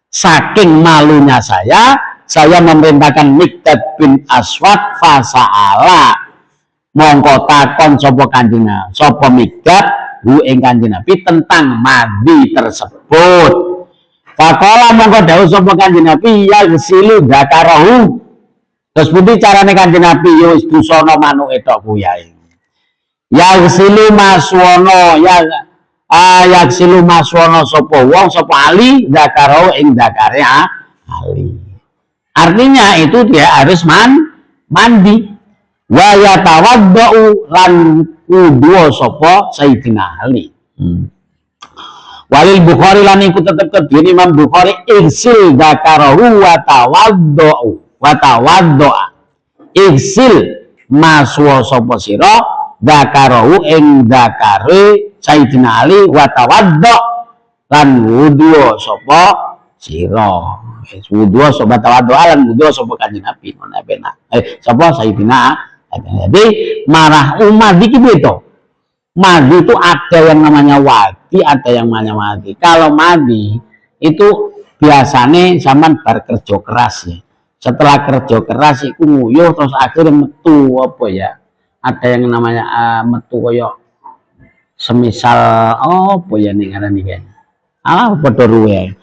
Saking malunya saya memerintahkan Miqdad bin Aswad fasa'ala mongko takon sapa Kanjeng sapa Miqdad hu ing Kanjeng Nabi tentang mandi tersebut. Faqala mongko dawuh sapa Kanjeng Nabi ya gesilu dzakarahu. Terus pundi carane Kanjeng Nabi yo wis busana manuke tok kuwi ae. Ya gesilu maswono ya gesilu maswono sapa wong sapa Ali dzakarahu ing dzakare Ali. Artinya itu dia harus mandi. Wa yatawaddau lan wudu sapa Sayyidina Ali. Walil Bukhari lan iku tetep kedune Imam Bukhari irsil dzakarahu wa tawaddaa. Irsil maswa sapa sira dzakarahu ing dzakare Sayyidina Ali wa tawadda lan wudu sapa sira. Wudu sapa tawaddu lan wudu sapa Kanjeng Nabi ngono benak. Sapa Sayyidina. Jadi marah umat iki itu. Madi itu ada yang namanya wadi, ada yang namanya madi. Kalau madi itu biasanya zaman bar kerja keras ya. Setelah kerja keras itu nguyuh terus akhirnya metu apa ya? Ada yang namanya metu koyo semisal apa ya ning ngaran iki. Padha ruwe.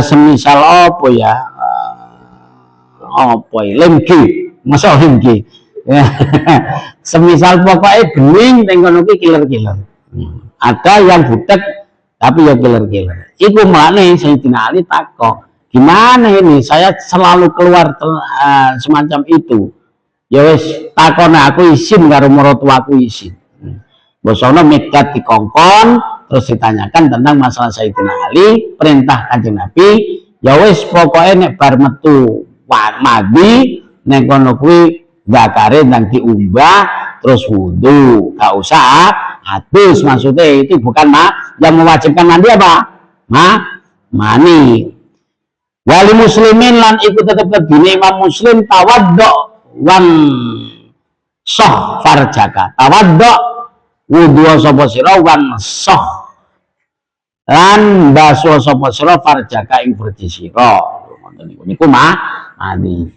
Semisal apa ya? Apa ya? Lemki. Masa lemki. Semisal pokoknya bening tengkono ki killer-killer. Ada yang butek tapi ya killer-killer. Iku makne Sayyidina Ali takok, gimana ini saya selalu keluar semacam itu. Ya wis takon aku izin karo maratuaku izin. Bosono migdat dikongkon terus ditanyakan tentang masalah Sayyidina Ali, perintah Kanjeng Nabi, ya wis pokoke nek bar metu mandi nek kono kuwi bakare nang diumbah terus wudu, gak usah hadus. Maksudnya itu bukan yang mewajibkan mandi apa? Mani. Wali muslimin lan iku tetep kedine Imam Muslim tawaddo wan soh farjaka. Tawaddo wudu sapa sira wan soh lan baso sapa sira farjaka ing farji sira. Ngoten niku mandi.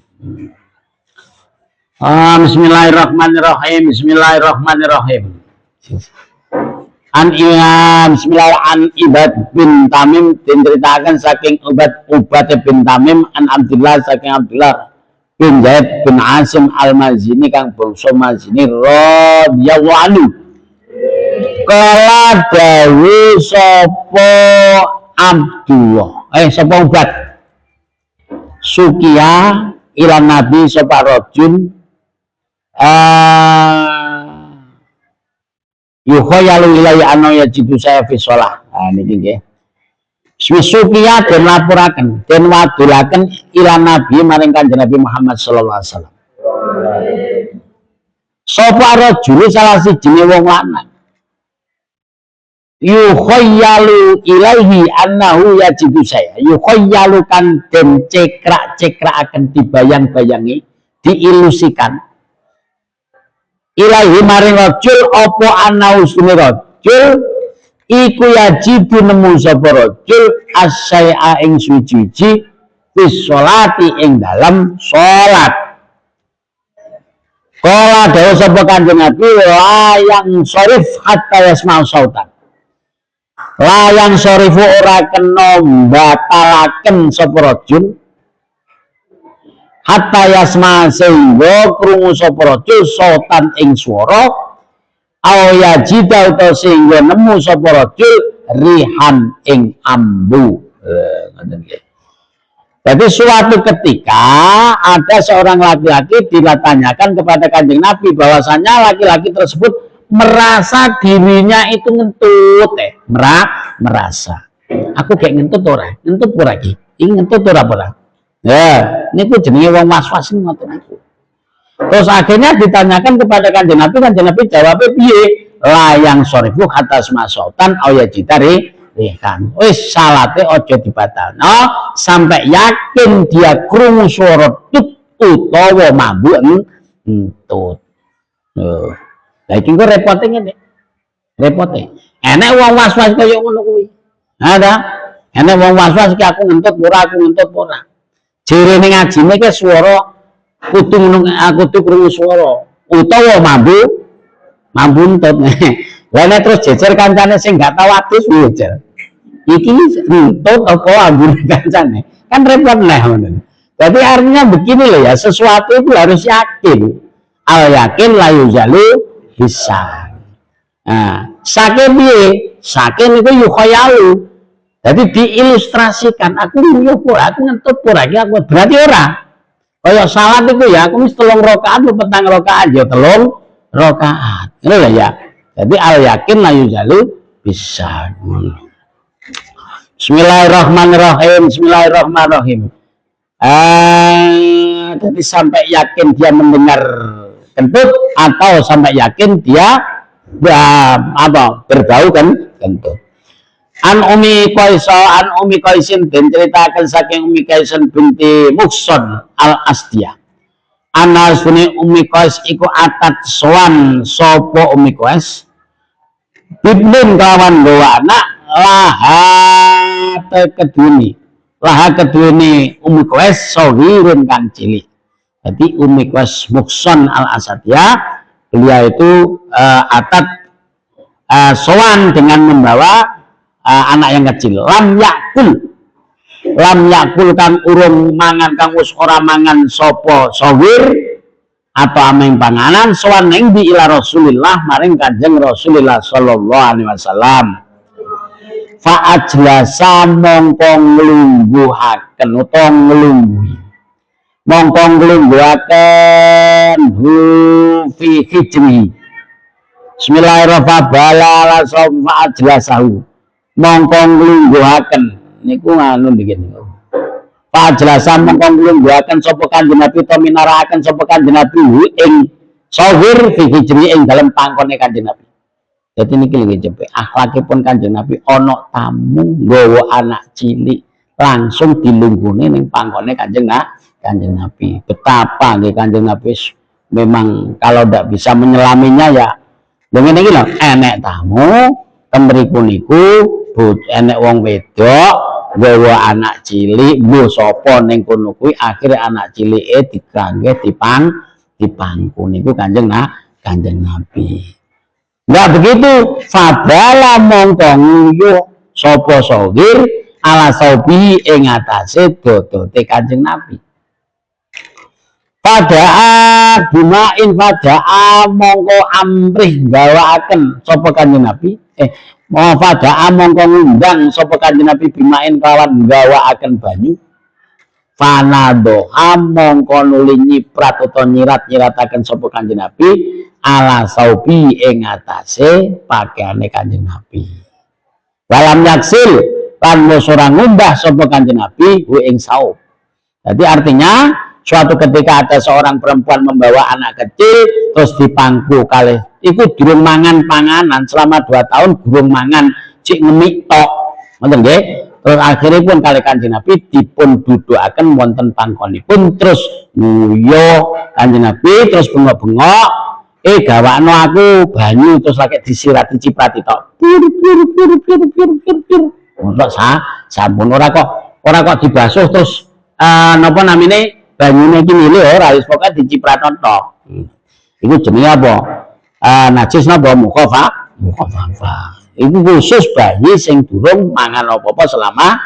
Bismillahirrahmanirrahim. Bismillahirrahmanirrahim. Bismillah an Ibad bin Tamim diceritakan saking Ubad bin Tamim an Abdullah saking Abdullah bin Zaid bin Asim al-Mazini kang bangsa Mazini radhiyallahu anhu. Kala dawu sapa Abdullah sapa Ubad sukiya ila Nabi sapa rajul yukhayalu ilai anna yajidu saya fi shalah. Niki nggih. Sukiya den lapuraken, den wadulaken ila Nabi maring Kanjeng Nabi Muhammad sallallahu alaihi wasallam. Sapa rajul salah sijine wong lanang. Yukhayyalu ilaihi annahu yajidu saya. Yukhayyalu kan den cekrak-cekrakaken dibayang-bayangi, diilusikan. Ilahi maring rajul apa ana usune rajul iku yajibu nemu sapa rajul asya ing suci-suci wis sholati ing dalam salat. Kala dawuh sapa Kanjeng Nabi layang sharif hatta yasma'u sautan. Layang syarifu ora kena batalaken sapa rajul hatta yasma sehingga krungu sapa rajul sautan ing swara aw yajida utawa sehingga nemu sapa rajul rihan ing ambu. Jadi suatu ketika ada seorang laki-laki ditanyakan kepada Kanjeng Nabi bahwasanya laki-laki tersebut merasa dirinya itu ngentut merasa aku kayak ngentut ora iki ngentut ora. Ya, ini ku jenenge wong was-was ngoten niku. Terus akhirnya ditanyakan kepada Kanjeng Nabi jawabnya piye? Layang sorifu kata semasotan awya jitari rihan. Wis salate aja dibatalno sampai yakin dia krungu swara tut utawa mambu entut. Lah iki kok repote ngene. Repote. Enek wong was-was kaya ngono kuwi. Ada. Enek wong was-was iki aku ngentut ora. Jirene ngajine ke swara kudu krungu swara utawa mambu entut. Lah nek terus jejer kancane sing gak tau adus jejer. Iki entut apa ambune kancane. Kan repot lah ngono. Jadi artinya begini loh ya, sesuatu itu harus yakin. Al yakin la yuzalu bisa. Nah, saking piye? Saking itu yukhayalu. Jadi diilustrasikan, aku nyukur, aku ngentut pura, aku berarti ora. Kayak salat itu ya, aku mesti 3 rakaat, 4 rakaat, ya 3 rakaat. Ini lah ya. Jadi al yakin la yuzalu bisa. Bismillahirrahmanirrahim. Bismillahirrahmanirrahim. Jadi sampai yakin dia mendengar kentut atau sampai yakin dia berbau kan kentut. An Umi Qaisin den ceritakan saking Umi Qaisin binti Muhson al-Asdiyah. Ana sunni Umi Qais iku atat sowan sapa Umi Qais ibnun kawan gawa anak laha keduni Umi Qais sawirun kang cilik. Jadi Umi Qais Muhson al-Asdiyah beliau itu atat sowan dengan membawa anak yang kecil. Lam yakul kang urung mangan kang wis ora mangan sapa sawir atau ameng panganan sowan ning di ila Rasulillah maring Kanjeng Rasulullah sallallahu alaihi wasallam. Fa ajlasa mongko nglungguhaken utawa nglungguhi. mongko nglungguhaken hu fi hijri. Bismillahirrahmanirrahim. Ajlasahu mongko nglungguhaken niku nganu niki niku. Pajelasan mongko nglungguhaken sapa Kanjeng Nabi to minarakaken sapa Kanjeng Nabi ing sahur fi hijri ing dalem pangkone Kanjeng Nabi. Dadi niki lho cepet akhlakipun Kanjeng Nabi ana tamu nggawa anak cilik langsung dilunggune ning pangkone Kanjeng Nabi. Betapa nggih Kanjeng Nabi memang kalau tidak bisa menyelaminya ya ngene iki lho, enek tamu temriku niku enek wong wedok nggawa anak cilik mbuh sapa ning kono kuwi akhire anak cilike digangge dipangku niku Kanjeng Nabi. Enggak begitu, fabala mongko nguyuh sapa sahir ala saubi ing atase dodote Kanjeng Nabi. Fadaa bimain fadaa mongko amrih gawakaken sapa Kanjeng Nabi. Mau fadaa mongko ngundang sapa Kanjeng Nabi bimain kawan gawakaken banyu. Fanadoha mongko nuli nyiprat utawa nyirat-nyirataken sapa Kanjeng Nabi ala saubi ing atase pakaiane Kanjeng Nabi. Walam yaksil lan ora ngumbah sapa Kanjeng Nabi ku ing saub. Jadi artinya suatu ketika ada seorang perempuan membawa anak kecil terus dipangku kalih iku durung mangan panganan selama 2 tahun durung mangan cik ngemik tok. Ngoten nggih. Terus akhirnya pun kali Kanjeng Nabi dipun dudukaken wonten pangkonipun terus nguyo Kanjeng Nabi terus bengok-bengok gawakno aku banyu terus lagi disirat diciprati tok. Untuk sampun ora kok dibasuh terus napa namine banyune iki milih ora wis pokoke dicipratno tok. Iku jenenge apa? Najis napa mukhafa? Mukhafa. Iku khusus bayi sing durung mangan apa-apa selama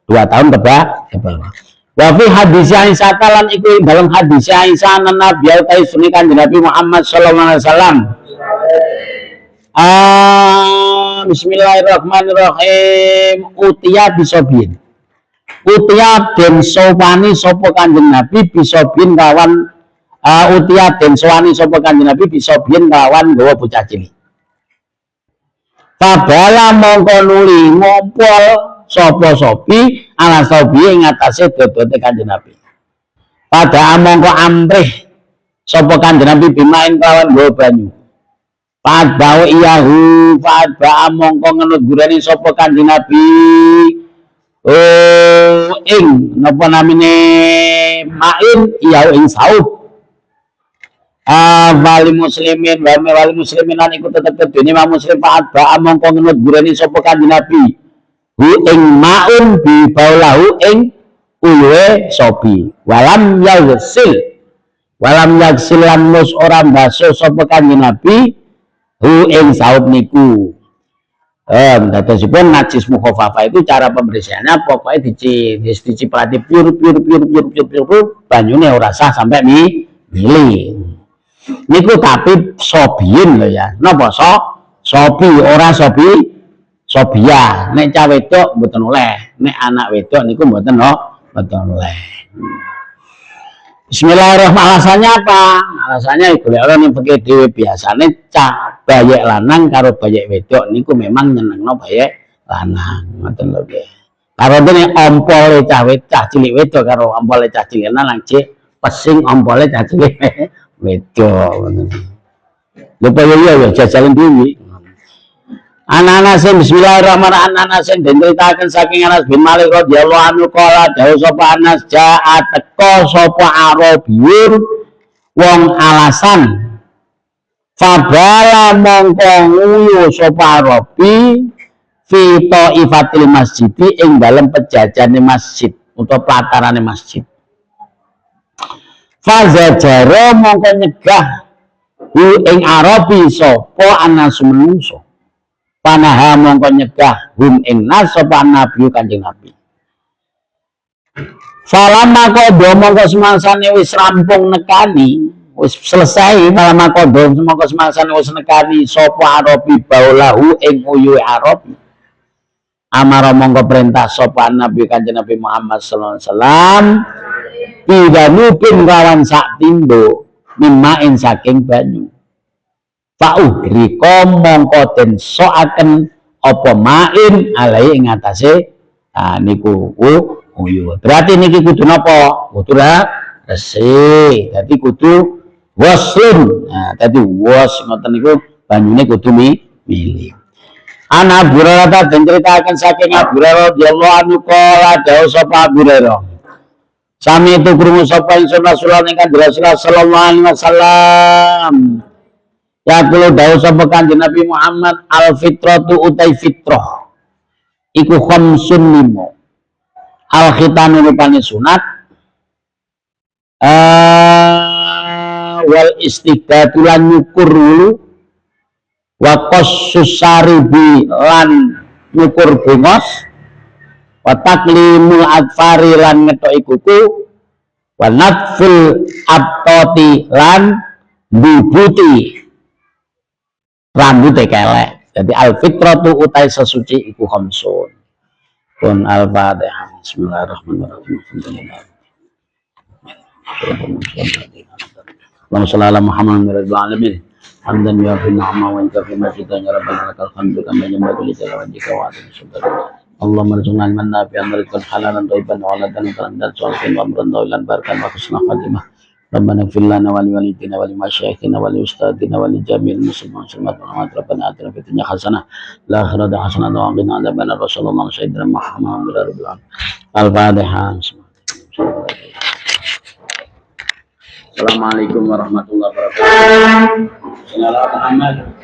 2 tahun ke bawah. Wa fi hadis Aisyah lan iku dalam hadis Aisyah Nabi al-Kaisuni Kanjeng Nabi Muhammad sallallahu alaihi wasallam. Bismillahirrahmanirrahim. Utiya bisobin. Utiya den sopani sapa Kanjeng Nabi bisobin kawan utiya den sowani sapa Kanjeng Nabi bisobin kawan nggawa bocah cilik. Fabala mongko nuli ngompol sapa sopi ala sobi ing atase dodote Kanjeng Nabi. Pada mongko amrih sapa Kanjeng Nabi bimain kawan nggawa banyu. Padha iyahu padha mongko ngenut gurani sapa Kanjeng Nabi. Ing napa namine main iyahu ing saub. Wali muslimin wali muslimin lan iku tetep kedene muslim faat ba mongko ngenut gurani sapa Kanjeng Nabi hu ing maun bi baulahu ing uyuhe sobi walam yagsil lan mus ora basuh sapa Kanjeng Nabi hu ing saub niku. Dadosipun najis mukhafafa itu cara pembersihannya pokoknya diciprati pur banyune ora sah sampai milih. Niku tapi sobiin lho ya. Napa sobi ora sobia. Nek cah wedok mboten oleh, nek anak wedok niku mboten oleh. Bismillahirrahmanirrahim. Alasannya apa? Alasannya golek ora ning fikih dhewe biasane cah bayek lanang karo bayek wedok niku memang nyenengno bayek lanang. Ngoten lho nggih. Karo dene ompole cah cilik wedok karo ompole cah cilik lanang cek pesing ompole cah cilik wedok. Lupa ya jajalan dhewe. Anak-anak sing bismillahirrahmanirrahim anak-anak sing den critaken saking Anas bin Malik radhiyallahu anhu kala dawuh sapa Anas jaa teka sapa Arabiyun wong alasan fabala mongko nguyu sapa Arabi fi taifatil masjid ing dalem pejajane masjid utawa platarane masjid. Fazajara mongko nyegah ing Arabi sapa Anas menungso. Panaha mongko nyegah hum ing nas sapa Nabi Kanjeng Nabi. Falama qadha mongko semangsane wis rampung nekani, wis selesai falama qadha mongko semangsane wis nekani sapa Arabi baulahu ing uyuhe Arabi. Amara mongko perintah sapa Nabi Kanjeng Nabi Muhammad sallallahu alaihi wasallam bidanupin lawan sak tindo mimain saking banyu. Fa'udrika mongko den soaken apa main alai ing atase niku uyuh. Berarti niki kudu napa? Kudu resik. Dadi kudu waslun. Nah, dadi was ngoten niku banyune kudu milih. Ana Abu Hurairah den critaken saking Abu Hurairah radhiyallahu anhu kala dawuh sapa Abu Hurairah. Sami itu krungu sapa ingsun Rasulullah ingkang Rasulullah sallallahu alaihi wasallam. Ya kulo dawuh sapa Kanjeng Nabi Muhammad al fitratu utai fitrah. Iku khamsun limo. Al khitanu rupane sunat. Wal istighdatu lan nyukur dulu. Wa qassus saribi lan nyukur bungos. Wa taklimul adfari lan ngetoki kuku. Wa natful abtoti lan bubuti rambut kelek. Jadi al fitratu utai sesuci iku khamsun. Pun al-Fatihah. Bismillahirrahmanirrahim. Allahumma shalli ala Muhammad wa ala alihi hamdan ya fi ni'ma wa anta fi majidan ya rabbana lakal hamdu kama yanbaghi li jalali wajhika wa azimi sultanika. Allahumma arzuqna ilman nafi'an wa rizqan halalan thayyiban wa ladan dan sholihin wa amran dawilan barakan wa husna khatimah. Rabbana ighfir lana wa li walidina wa li masyayikhina wa li ustadina wa li jami'il muslimin muslimat wa rabbana atina fid dunya hasanah wa fil akhirati hasanah wa qina adzabannar. Rasulullah sayyidina Muhammad al-Fatihah. Assalamualaikum warahmatullahi wabarakatuh. Bismillahirrahmanirrahim.